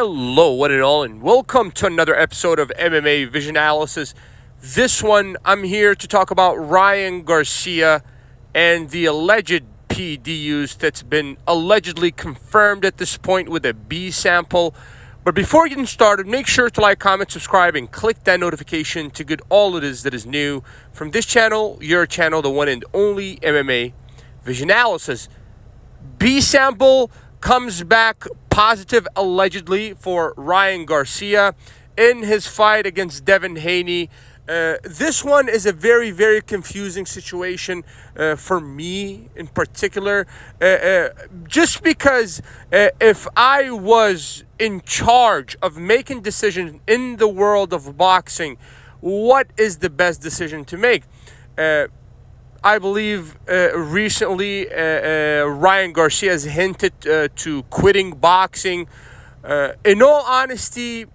Hello, one and all, and welcome to another episode of MMA Vision Analysis. This one, I'm here to talk about Ryan Garcia and the alleged PED use that's been allegedly confirmed at this point with a B sample. But before getting started, make sure to like, comment, subscribe, and click that notification to get all it is that is new from this channel, your channel, the one and only MMA Vision Analysis. B sample comes back positive, allegedly, for Ryan Garcia in his fight against Devin Haney. This one is a very, very confusing situation for me in particular. Just because if I was in charge of making decisions in the world of boxing, what is the best decision to make? I believe recently Ryan Garcia has hinted to quitting boxing. In all honesty,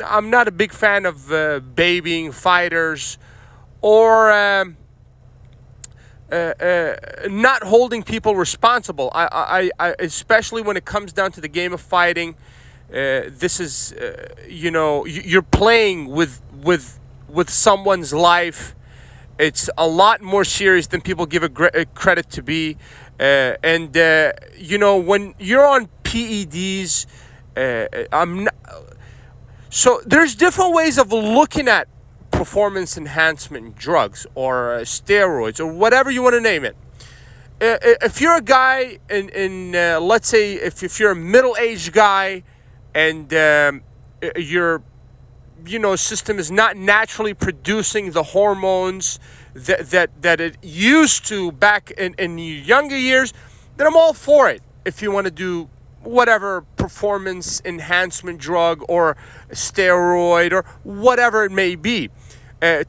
I'm not a big fan of babying fighters or not holding people responsible. I especially when it comes down to the game of fighting, this is you're playing with someone's life. It's a lot more serious than people give it credit to be. When you're on PEDs, So there's different ways of looking at performance enhancement drugs or steroids or whatever you want to name it. If you're a guy let's say if you're a middle-aged guy and your system is not naturally producing the hormones that it used to back in your younger years, then I'm all for it. If you want to do whatever performance enhancement drug or steroid or whatever it may be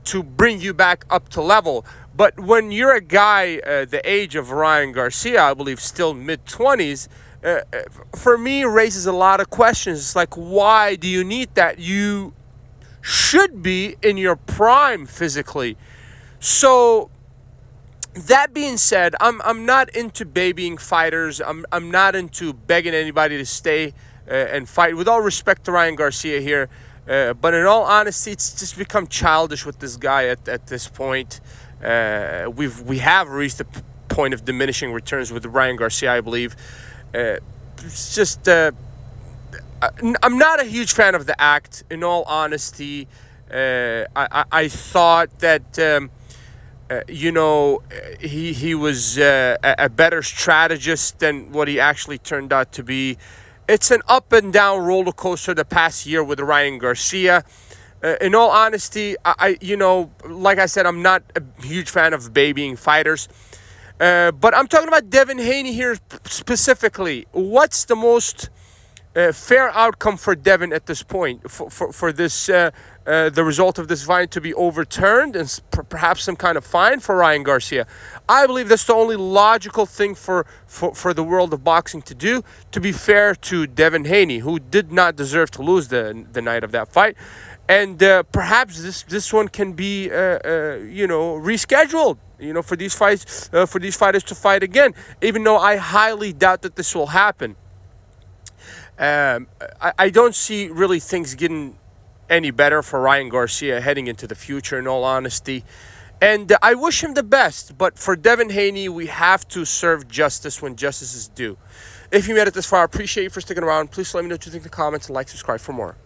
to bring you back up to level. But when you're a guy the age of Ryan Garcia, I believe still mid-20s, for me raises a lot of questions. It's like, why do you need that? You should be in your prime physically. So that being said, I'm not into babying fighters. I'm not into begging anybody to stay and fight. With all respect to Ryan Garcia here, but in all honesty, it's just become childish with this guy at this point. We have reached the point of diminishing returns with Ryan Garcia, I believe. It's just I'm not a huge fan of the act. In all honesty, I thought that. He was a better strategist than what he actually turned out to be. It's an up and down roller coaster the past year with Ryan Garcia. In all honesty, like I said, I'm not a huge fan of babying fighters. But I'm talking about Devin Haney here specifically. What's the most fair outcome for Devin at this point for this the result of this fight to be overturned and perhaps some kind of fine for Ryan Garcia? I believe that's the only logical thing for the world of boxing to do, to be fair to Devin Haney, who did not deserve to lose the night of that fight. And perhaps this one can be rescheduled, for these fights, for these fighters to fight again, even though I highly doubt that this will happen. I don't see really things getting any better for Ryan Garcia heading into the future, in all honesty. And I wish him the best, but for Devin Haney, we have to serve justice when justice is due. If you made it this far, I appreciate you for sticking around. Please let me know what you think in the comments and like, subscribe for more.